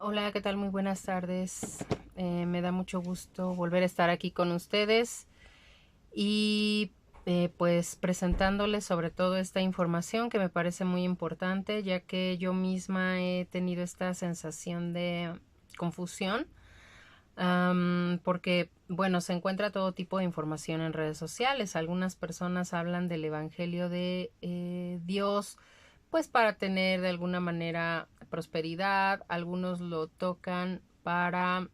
Hola, ¿qué tal? Muy buenas tardes. Me da mucho gusto volver a estar aquí con ustedes y pues presentándoles sobre todo esta información que me parece muy importante, ya que yo misma he tenido esta sensación de confusión, porque bueno, se encuentra todo tipo de información en redes sociales. Algunas personas hablan del Evangelio de Dios pues para tener de alguna manera prosperidad, algunos lo tocan para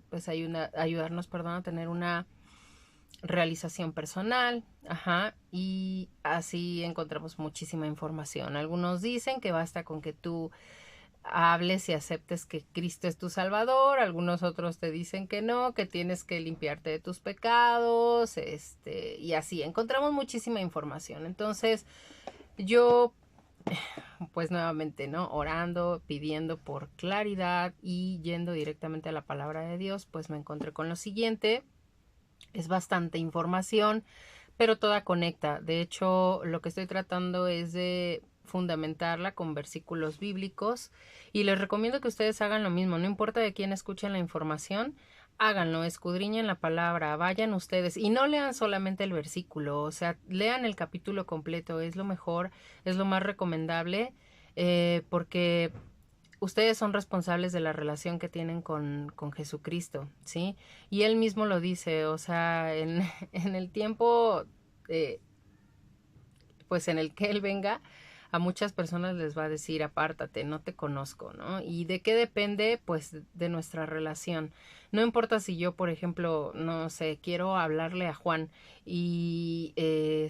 pues ayudarnos, perdón, a tener una realización personal, ajá, y así encontramos muchísima información. Algunos dicen que basta con que tú hables y aceptes que Cristo es tu Salvador, algunos otros te dicen que no, que tienes que limpiarte de tus pecados, y así encontramos muchísima información. Entonces, yo pues nuevamente, ¿no? Orando, pidiendo por claridad y yendo directamente a la palabra de Dios, pues me encontré con lo siguiente. Es bastante información, pero toda conecta. De hecho, lo que estoy tratando es de fundamentarla con versículos bíblicos y les recomiendo que ustedes hagan lo mismo, no importa de quién escuchen la información, háganlo, escudriñen la palabra, vayan ustedes y no lean solamente el versículo, o sea, lean el capítulo completo, es lo mejor, es lo más recomendable, porque ustedes son responsables de la relación que tienen con Jesucristo, ¿sí? Y él mismo lo dice, o sea, en el tiempo, eh, pues en el que él venga, a muchas personas les va a decir, apártate, no te conozco, ¿no? ¿Y de qué depende? Pues de nuestra relación. No importa si yo, por ejemplo, no sé, quiero hablarle a Juan y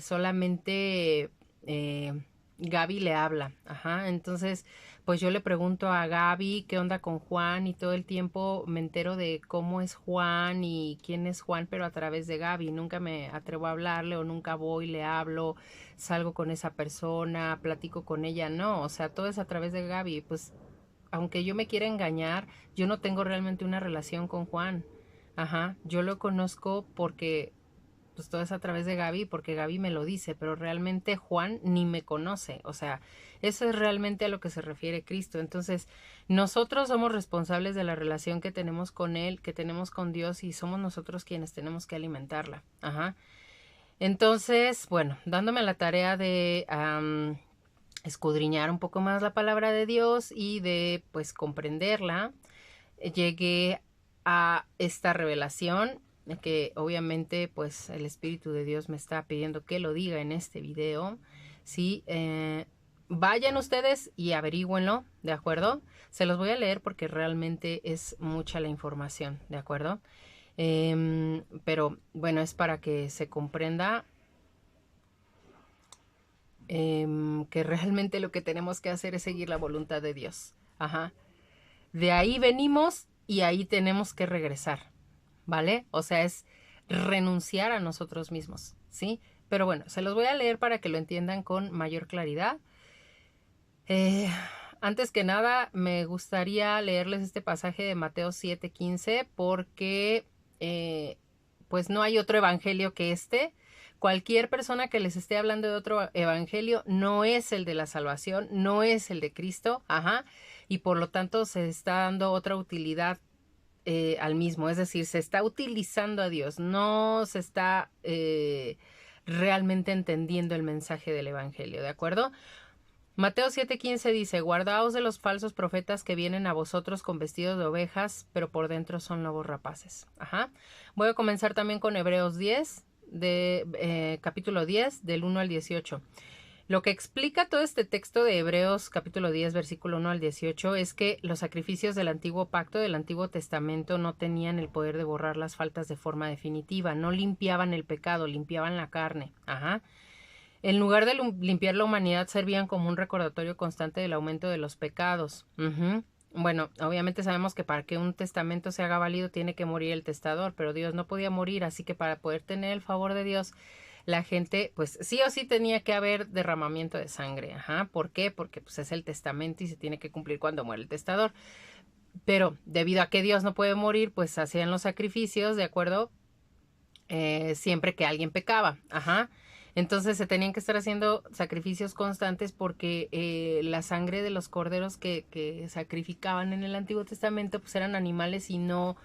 solamente Gaby le habla, ajá, entonces pues yo le pregunto a Gaby qué onda con Juan y todo el tiempo me entero de cómo es Juan y quién es Juan, pero a través de Gaby, nunca me atrevo a hablarle o nunca voy, le hablo, salgo con esa persona, platico con ella, no, o sea, todo es a través de Gaby, pues aunque yo me quiera engañar, yo no tengo realmente una relación con Juan, ajá, yo lo conozco porque pues todo es a través de Gaby, porque Gaby me lo dice, pero realmente Juan ni me conoce, o sea, eso es realmente a lo que se refiere Cristo. Entonces, nosotros somos responsables de la relación que tenemos con Él, que tenemos con Dios, y somos nosotros quienes tenemos que alimentarla. Ajá. Entonces, bueno, dándome la tarea de escudriñar un poco más la palabra de Dios y de pues comprenderla, llegué a esta revelación que obviamente pues el Espíritu de Dios me está pidiendo que lo diga en este video. Sí, vayan ustedes y averigüenlo, ¿de acuerdo? Se los voy a leer porque realmente es mucha la información, ¿de acuerdo? Pero bueno, es para que se comprenda que realmente lo que tenemos que hacer es seguir la voluntad de Dios. Ajá. De ahí venimos y ahí tenemos que regresar, ¿vale? O sea, es renunciar a nosotros mismos, ¿sí? Pero bueno, se los voy a leer para que lo entiendan con mayor claridad. Eh, Antes que nada, me gustaría leerles este pasaje de Mateo 7:15 porque pues no hay otro evangelio que este. Cualquier persona que les esté hablando de otro evangelio no es el de la salvación, no es el de Cristo, ajá, y por lo tanto se está dando otra utilidad al mismo, es decir, se está utilizando a Dios, no se está realmente entendiendo el mensaje del evangelio, ¿de acuerdo? Mateo 7:15 dice, guardaos de los falsos profetas que vienen a vosotros con vestidos de ovejas, pero por dentro son lobos rapaces. Ajá. Voy a comenzar también con Hebreos 10, capítulo 10, del 1 al 18. Lo que explica todo este texto de Hebreos capítulo 10, versículo 1 al 18, es que los sacrificios del antiguo pacto, del antiguo testamento, no tenían el poder de borrar las faltas de forma definitiva, no limpiaban el pecado, limpiaban la carne. Ajá. En lugar de limpiar la humanidad, servían como un recordatorio constante del aumento de los pecados. Bueno, obviamente sabemos que para que un testamento se haga válido tiene que morir el testador, pero Dios no podía morir, así que para poder tener el favor de Dios, la gente, pues sí o sí tenía que haber derramamiento de sangre. Ajá. ¿Por qué? Porque pues es el testamento y se tiene que cumplir cuando muere el testador. Pero debido a que Dios no puede morir, pues hacían los sacrificios, ¿de acuerdo? Siempre que alguien pecaba. Ajá. Entonces se tenían que estar haciendo sacrificios constantes porque la sangre de los corderos que sacrificaban en el Antiguo Testamento pues eran animales y no,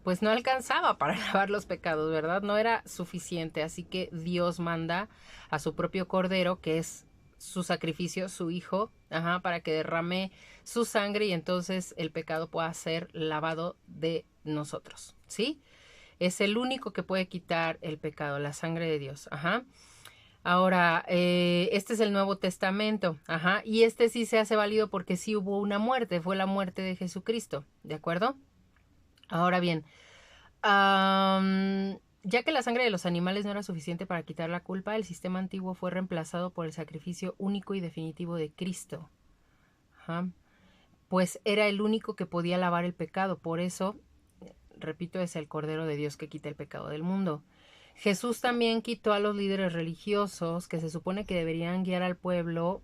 pues no alcanzaba para lavar los pecados, ¿verdad? No era suficiente, así que Dios manda a su propio cordero, que es su sacrificio, su hijo, para que derrame su sangre y entonces el pecado pueda ser lavado de nosotros, ¿sí? Es el único que puede quitar el pecado, la sangre de Dios, Ahora, este es el Nuevo Testamento, y este sí se hace válido porque sí hubo una muerte, fue la muerte de Jesucristo, ¿de acuerdo? Ahora bien, ya que la sangre de los animales no era suficiente para quitar la culpa, el sistema antiguo fue reemplazado por el sacrificio único y definitivo de Cristo. Pues era el único que podía lavar el pecado, por eso, repito, es el Cordero de Dios que quita el pecado del mundo. Jesús también quitó a los líderes religiosos que se supone que deberían guiar al pueblo,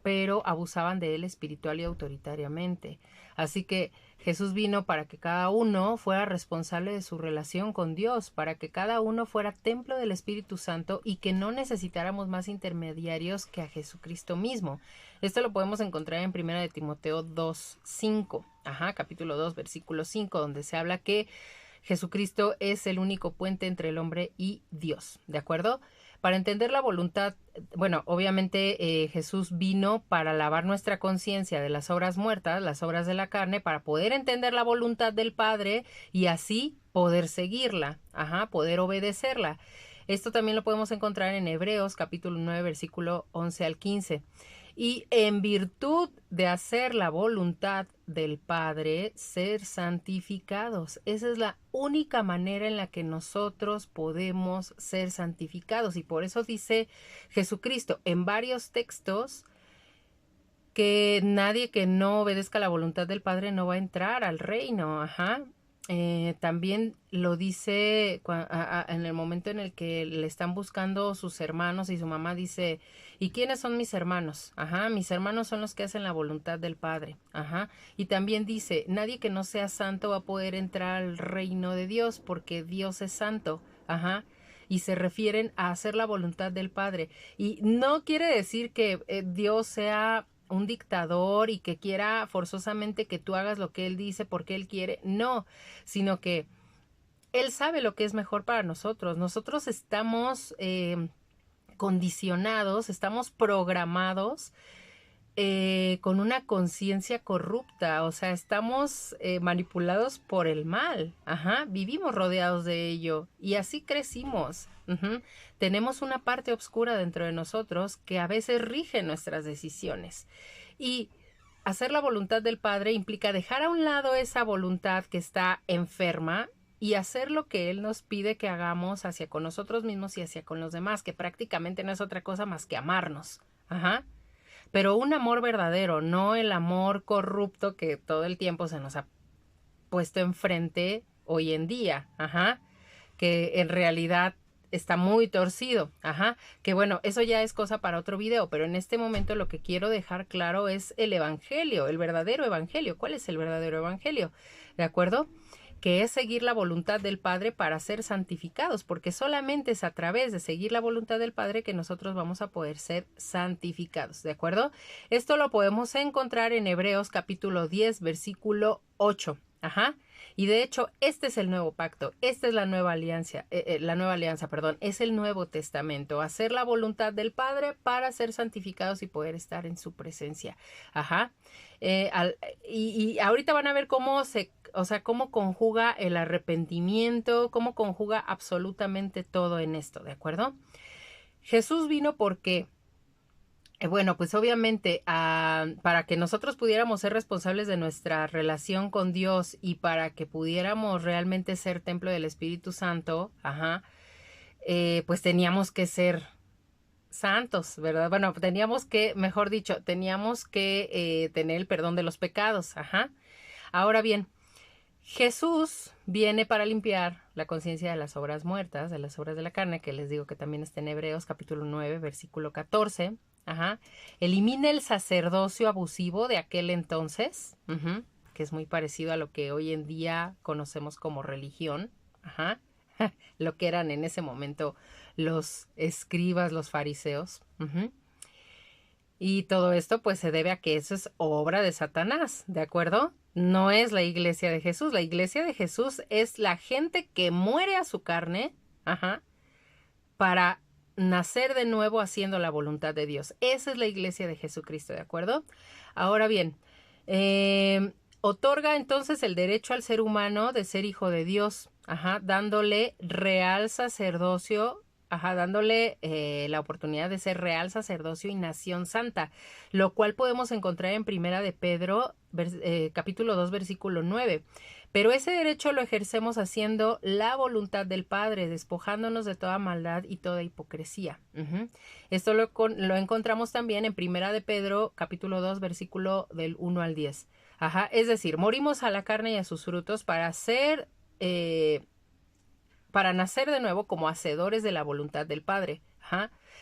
pero abusaban de él espiritual y autoritariamente. Así que Jesús vino para que cada uno fuera responsable de su relación con Dios, para que cada uno fuera templo del Espíritu Santo y que no necesitáramos más intermediarios que a Jesucristo mismo. Esto lo podemos encontrar en 1 de Timoteo 2:5, capítulo 2, versículo 5, donde se habla que Jesucristo es el único puente entre el hombre y Dios, ¿de acuerdo? Para entender la voluntad, bueno, obviamente Jesús vino para lavar nuestra conciencia de las obras muertas, las obras de la carne, para poder entender la voluntad del Padre y así poder seguirla, poder obedecerla. Esto también lo podemos encontrar en Hebreos capítulo 9, versículo 11 al 15. Y en virtud de hacer la voluntad del Padre, ser santificados. Esa es la única manera en la que nosotros podemos ser santificados. Y por eso dice Jesucristo en varios textos que nadie que no obedezca la voluntad del Padre no va a entrar al reino. También lo dice en el momento en el que le están buscando sus hermanos y su mamá dice, ¿y quiénes son mis hermanos? Mis hermanos son los que hacen la voluntad del Padre. Y también dice, nadie que no sea santo va a poder entrar al reino de Dios porque Dios es santo. Y se refieren a hacer la voluntad del Padre. Y no quiere decir que Dios sea un dictador y que quiera forzosamente que tú hagas lo que él dice porque él quiere, no, sino que él sabe lo que es mejor para nosotros. Nosotros estamos condicionados, estamos programados con una conciencia corrupta, o sea, estamos manipulados por el mal, vivimos rodeados de ello y así crecimos. Tenemos una parte oscura dentro de nosotros que a veces rige nuestras decisiones y hacer la voluntad del Padre implica dejar a un lado esa voluntad que está enferma y hacer lo que Él nos pide que hagamos hacia con nosotros mismos y hacia con los demás, que prácticamente no es otra cosa más que amarnos. Pero un amor verdadero, no el amor corrupto que todo el tiempo se nos ha puesto enfrente hoy en día, que en realidad está muy torcido, que bueno, eso ya es cosa para otro video, pero en este momento lo que quiero dejar claro es el evangelio, el verdadero evangelio. ¿Cuál es el verdadero evangelio? ¿De acuerdo? Que es seguir la voluntad del Padre para ser santificados, porque solamente es a través de seguir la voluntad del Padre que nosotros vamos a poder ser santificados, ¿de acuerdo? Esto lo podemos encontrar en Hebreos capítulo 10, versículo 8, y de hecho, este es el nuevo pacto, esta es la nueva alianza, es el Nuevo Testamento, hacer la voluntad del Padre para ser santificados y poder estar en su presencia, y ahorita van a ver cómo cómo conjuga el arrepentimiento, cómo conjuga absolutamente todo en esto, ¿de acuerdo? Jesús vino porque bueno, pues obviamente para que nosotros pudiéramos ser responsables de nuestra relación con Dios y para que pudiéramos realmente ser templo del Espíritu Santo, pues teníamos que ser santos, ¿verdad? Bueno, teníamos que tener el perdón de los pecados, Ahora bien, Jesús viene para limpiar la conciencia de las obras muertas, de las obras de la carne, que les digo que también está en Hebreos capítulo 9, versículo 14. Elimina el sacerdocio abusivo de aquel entonces, que es muy parecido a lo que hoy en día conocemos como religión. lo que eran en ese momento los escribas, los fariseos. Y todo esto pues se debe a que eso es obra de Satanás, ¿de acuerdo? No es la iglesia de Jesús. La iglesia de Jesús es la gente que muere a su carne, para nacer de nuevo haciendo la voluntad de Dios. Esa es la iglesia de Jesucristo, ¿de acuerdo? Ahora bien, otorga entonces el derecho al ser humano de ser hijo de Dios, dándole real sacerdocio, dándole la oportunidad de ser real sacerdocio y nación santa, lo cual podemos encontrar en Primera de Pedro, capítulo 2, versículo 9. Pero ese derecho lo ejercemos haciendo la voluntad del Padre, despojándonos de toda maldad y toda hipocresía. Esto lo encontramos también en Primera de Pedro, capítulo 2, versículo del 1 al 10. Es decir, morimos a la carne y a sus frutos para nacer de nuevo como hacedores de la voluntad del Padre.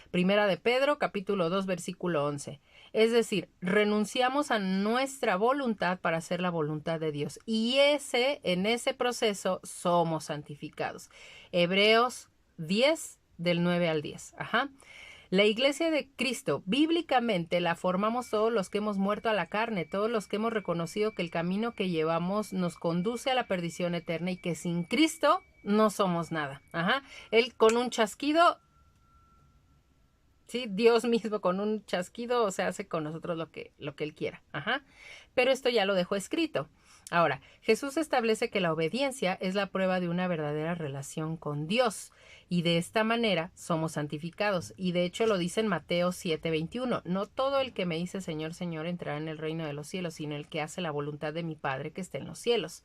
Primera de Pedro, capítulo 2, versículo 11. Es decir, renunciamos a nuestra voluntad para hacer la voluntad de Dios. Y en ese proceso somos santificados. Hebreos 10, del 9 al 10. La iglesia de Cristo, bíblicamente, la formamos todos los que hemos muerto a la carne, todos los que hemos reconocido que el camino que llevamos nos conduce a la perdición eterna y que sin Cristo no somos nada. Él con un chasquido, ¿sí? Dios mismo con un chasquido, hace con nosotros lo que Él quiera. Pero esto ya lo dejó escrito. Ahora, Jesús establece que la obediencia es la prueba de una verdadera relación con Dios. Y de esta manera somos santificados. Y de hecho lo dice en Mateo 7:21. No todo el que me dice Señor, Señor entrará en el reino de los cielos, sino el que hace la voluntad de mi Padre que está en los cielos.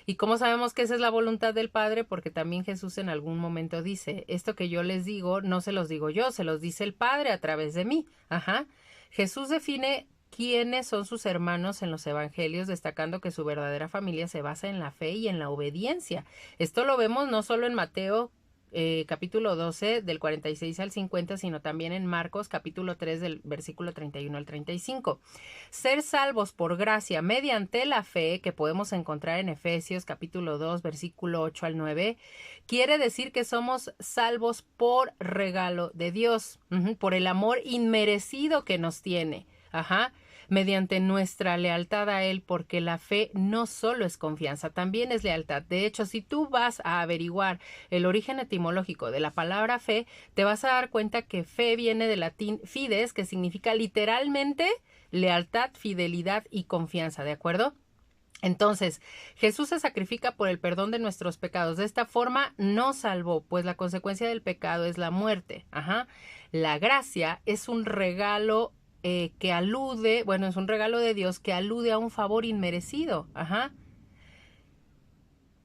¿Y cómo sabemos que esa es la voluntad del Padre? Porque también Jesús en algún momento dice, esto que yo les digo, no se los digo yo, se los dice el Padre a través de mí. Jesús define quiénes son sus hermanos en los evangelios, destacando que su verdadera familia se basa en la fe y en la obediencia. Esto lo vemos no solo en Mateo capítulo 12 del 46 al 50, sino también en Marcos capítulo 3 del versículo 31 al 35. Ser salvos por gracia mediante la fe, que podemos encontrar en Efesios capítulo 2 versículo 8 al 9, quiere decir que somos salvos por regalo de Dios, por el amor inmerecido que nos tiene. Mediante nuestra lealtad a Él, porque la fe no solo es confianza, también es lealtad. De hecho, si tú vas a averiguar el origen etimológico de la palabra fe, te vas a dar cuenta que fe viene del latín fides, que significa literalmente lealtad, fidelidad y confianza, ¿de acuerdo? Entonces, Jesús se sacrifica por el perdón de nuestros pecados. De esta forma nos salvó, pues la consecuencia del pecado es la muerte. La gracia es un regalo que alude, es un regalo de Dios que alude a un favor inmerecido.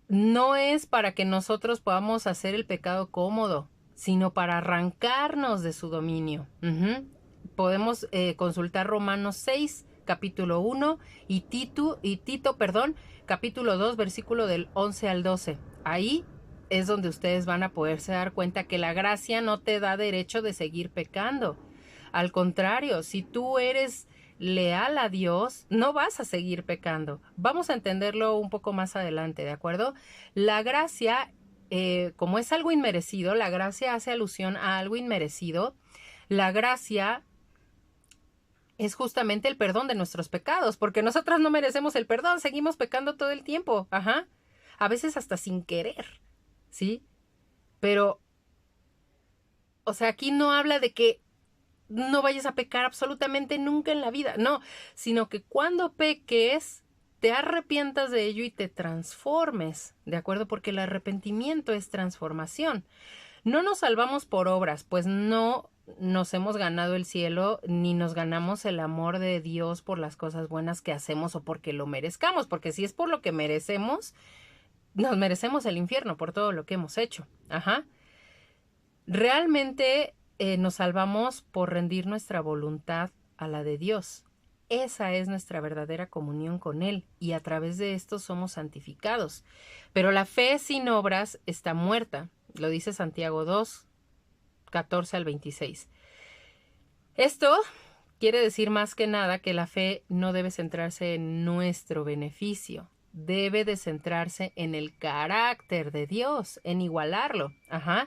No es para que nosotros podamos hacer el pecado cómodo, sino para arrancarnos de su dominio. Podemos consultar Romanos 6, capítulo 1 y Tito, capítulo 2, versículo del 11 al 12. Ahí es donde ustedes van a poderse dar cuenta que la gracia no te da derecho de seguir pecando. Al contrario, si tú eres leal a Dios, no vas a seguir pecando. Vamos a entenderlo un poco más adelante, ¿de acuerdo? La gracia, como es algo inmerecido, la gracia hace alusión a algo inmerecido. La gracia es justamente el perdón de nuestros pecados, porque nosotros no merecemos el perdón, seguimos pecando todo el tiempo, a veces hasta sin querer, ¿sí? Pero, aquí no habla de que no vayas a pecar absolutamente nunca en la vida, no, sino que cuando peques, te arrepientas de ello y te transformes, ¿de acuerdo? Porque el arrepentimiento es transformación. No nos salvamos por obras, pues no nos hemos ganado el cielo, ni nos ganamos el amor de Dios por las cosas buenas que hacemos o porque lo merezcamos, porque si es por lo que merecemos, nos merecemos el infierno por todo lo que hemos hecho. Realmente nos salvamos por rendir nuestra voluntad a la de Dios. Esa es nuestra verdadera comunión con Él y a través de esto somos santificados. Pero la fe sin obras está muerta, lo dice Santiago 2, 14 al 26. Esto quiere decir más que nada que la fe no debe centrarse en nuestro beneficio. debe de centrarse en el carácter de Dios, en igualarlo. Ajá.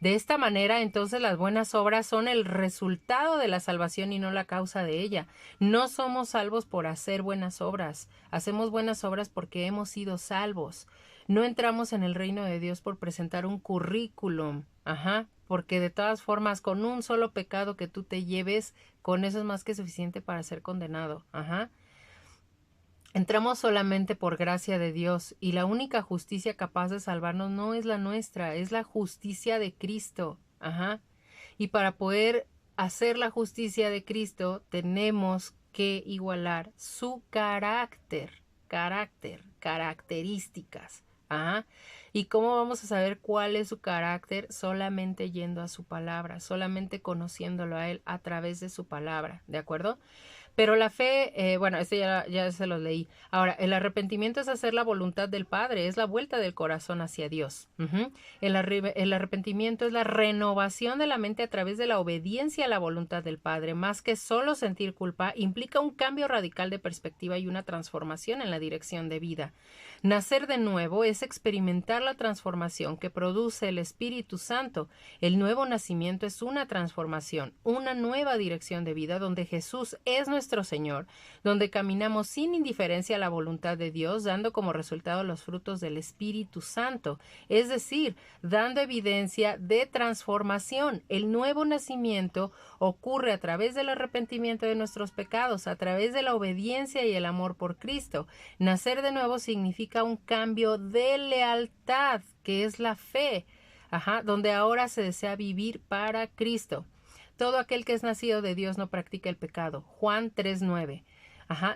De esta manera, entonces, las buenas obras son el resultado de la salvación y no la causa de ella. No somos salvos por hacer buenas obras. Hacemos buenas obras porque hemos sido salvos. No entramos en el reino de Dios por presentar un currículum. Ajá. Porque de todas formas, con un solo pecado que tú te lleves, con eso es más que suficiente para ser condenado. Ajá. Entramos solamente por gracia de Dios y la única justicia capaz de salvarnos no es la nuestra, es la justicia de Cristo. Ajá. Y para poder hacer la justicia de Cristo tenemos que igualar su características. Ajá. ¿Y cómo vamos a saber cuál es su carácter? Solamente yendo a su palabra, solamente conociéndolo a Él a través de su palabra, ¿de acuerdo? Pero la fe, bueno, este ya se los leí. Ahora, el arrepentimiento es hacer la voluntad del Padre, es la vuelta del corazón hacia Dios. El arrepentimiento es la renovación de la mente a través de la obediencia a la voluntad del Padre. Más que solo sentir culpa, implica un cambio radical de perspectiva y una transformación en la dirección de vida. Nacer de nuevo es experimentar la transformación que produce el Espíritu Santo. El nuevo nacimiento es una transformación, una nueva dirección de vida donde Jesús es nuestro Señor, donde caminamos sin indiferencia a la voluntad de Dios, dando como resultado los frutos del Espíritu Santo, es decir, dando evidencia de transformación. El nuevo nacimiento ocurre a través del arrepentimiento de nuestros pecados, a través de la obediencia y el amor por Cristo. Nacer de nuevo significa un cambio de lealtad, que es la fe, donde ahora se desea vivir para Cristo. Todo aquel que es nacido de Dios no practica el pecado. Juan 3:9.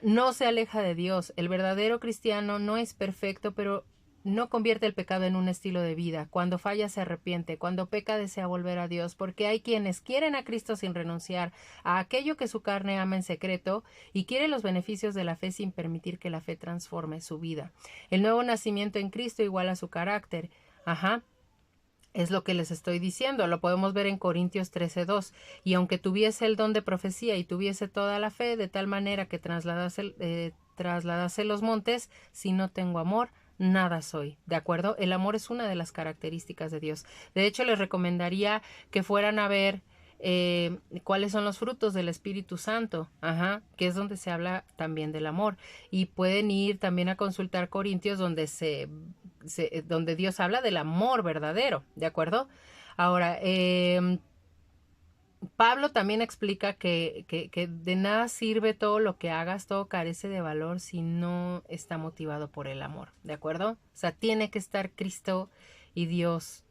No se aleja de Dios. El verdadero cristiano no es perfecto, pero no convierte el pecado en un estilo de vida. Cuando falla se arrepiente, cuando peca desea volver a Dios, porque hay quienes quieren a Cristo sin renunciar a aquello que su carne ama en secreto y quiere los beneficios de la fe sin permitir que la fe transforme su vida. El nuevo nacimiento en Cristo iguala su carácter. Es lo que les estoy diciendo, lo podemos ver en Corintios 13:2. Y aunque tuviese el don de profecía y tuviese toda la fe, de tal manera que trasladase los montes, si no tengo amor, nada soy, ¿de acuerdo? El amor es una de las características de Dios. De hecho, les recomendaría que fueran a ver cuáles son los frutos del Espíritu Santo, que es donde se habla también del amor. Y pueden ir también a consultar Corintios donde donde Dios habla del amor verdadero, ¿de acuerdo? Ahora, Pablo también explica que de nada sirve todo lo que hagas, todo carece de valor si no está motivado por el amor, ¿de acuerdo? O sea, tiene que estar Cristo y Dios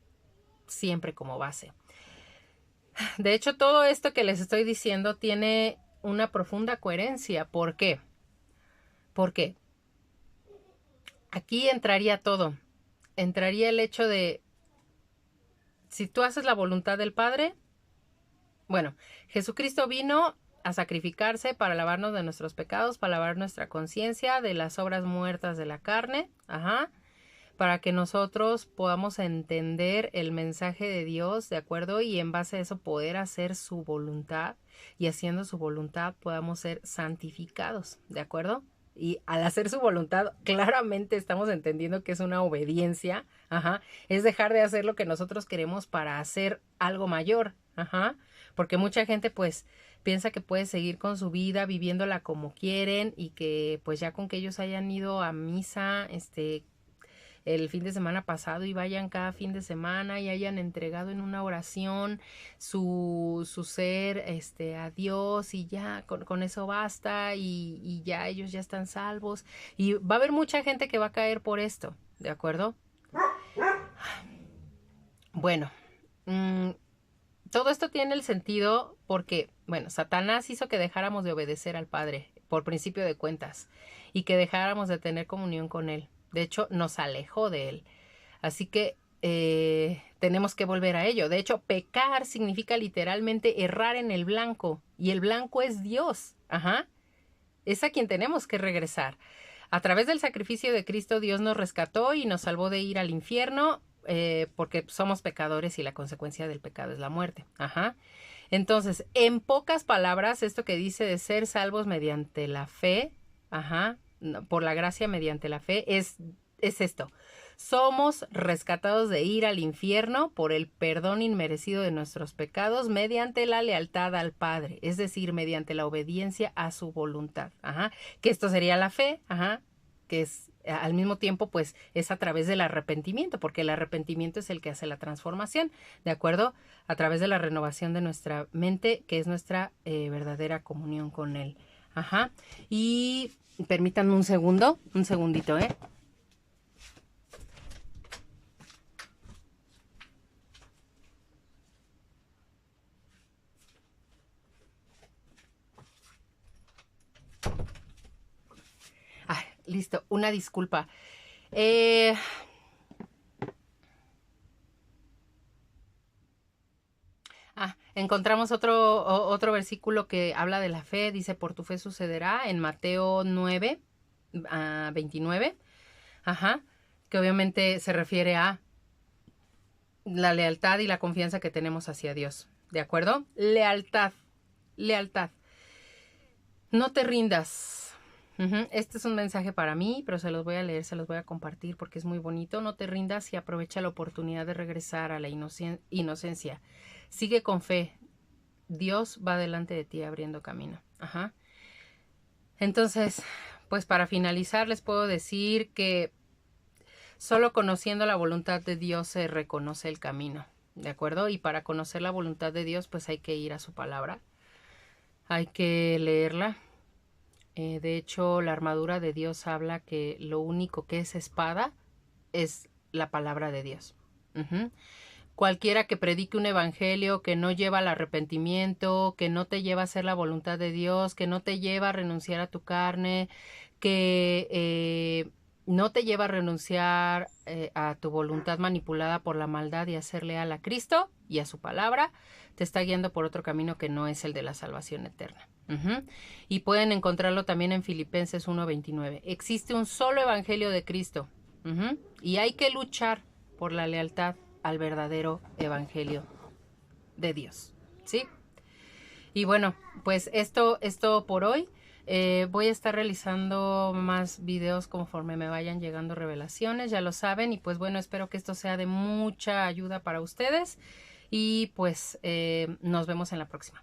siempre como base. De hecho, todo esto que les estoy diciendo tiene una profunda coherencia. ¿Por qué? Porque aquí entraría todo. Entraría el hecho de, si tú haces la voluntad del Padre, bueno, Jesucristo vino a sacrificarse para lavarnos de nuestros pecados, para lavar nuestra conciencia de las obras muertas de la carne, para que nosotros podamos entender el mensaje de Dios, ¿de acuerdo? Y en base a eso poder hacer su voluntad, y haciendo su voluntad podamos ser santificados, ¿de acuerdo? Y al hacer su voluntad, claramente estamos entendiendo que es una obediencia, es dejar de hacer lo que nosotros queremos para hacer algo mayor, porque mucha gente pues piensa que puede seguir con su vida viviéndola como quieren y que pues ya con que ellos hayan ido a misa el fin de semana pasado y vayan cada fin de semana y hayan entregado en una oración su ser a Dios y ya con eso basta y ya ellos ya están salvos. Y va a haber mucha gente que va a caer por esto, ¿de acuerdo? Bueno, todo esto tiene el sentido porque, bueno, Satanás hizo que dejáramos de obedecer al Padre por principio de cuentas y que dejáramos de tener comunión con Él. De hecho, nos alejó de Él. Así que tenemos que volver a ello. De hecho, pecar significa literalmente errar en el blanco. Y el blanco es Dios. Es a quien tenemos que regresar. A través del sacrificio de Cristo, Dios nos rescató y nos salvó de ir al infierno porque somos pecadores y la consecuencia del pecado es la muerte. Entonces, en pocas palabras, esto que dice de ser salvos mediante la fe, por la gracia mediante la fe, es esto. Somos rescatados de ir al infierno por el perdón inmerecido de nuestros pecados mediante la lealtad al Padre, es decir, mediante la obediencia a su voluntad. Ajá. Que esto sería la fe, ajá, que es al mismo tiempo, pues es a través del arrepentimiento, porque el arrepentimiento es el que hace la transformación, ¿de acuerdo? A través de la renovación de nuestra mente, que es nuestra verdadera comunión con Él. Ajá. Y permítanme un segundito, ¿eh? Ay, listo, una disculpa. Encontramos otro versículo que habla de la fe, dice, por tu fe sucederá, en Mateo 9, 29, ajá, que obviamente se refiere a la lealtad y la confianza que tenemos hacia Dios, ¿de acuerdo? Lealtad, lealtad. No te rindas. Este es un mensaje para mí, pero se los voy a leer, se los voy a compartir porque es muy bonito. No te rindas y aprovecha la oportunidad de regresar a la inocencia. Sigue con fe. Dios va delante de ti abriendo camino. Ajá. Entonces, pues para finalizar les puedo decir que solo conociendo la voluntad de Dios se reconoce el camino, ¿de acuerdo? Y para conocer la voluntad de Dios, pues hay que ir a su palabra. Hay que leerla. De hecho, la armadura de Dios habla que lo único que es espada es la palabra de Dios. Cualquiera que predique un evangelio que no lleva al arrepentimiento, que no te lleva a hacer la voluntad de Dios, que no te lleva a renunciar a tu carne, que no te lleva a renunciar a tu voluntad manipulada por la maldad y a ser leal a Cristo y a su palabra, te está guiando por otro camino que no es el de la salvación eterna. Y pueden encontrarlo también en Filipenses 1:29. Existe un solo evangelio de Cristo y hay que luchar por la lealtad al verdadero evangelio de Dios, ¿sí? Y bueno, pues esto por hoy. Voy a estar realizando más videos conforme me vayan llegando revelaciones, ya lo saben, y pues bueno, espero que esto sea de mucha ayuda para ustedes y pues nos vemos en la próxima.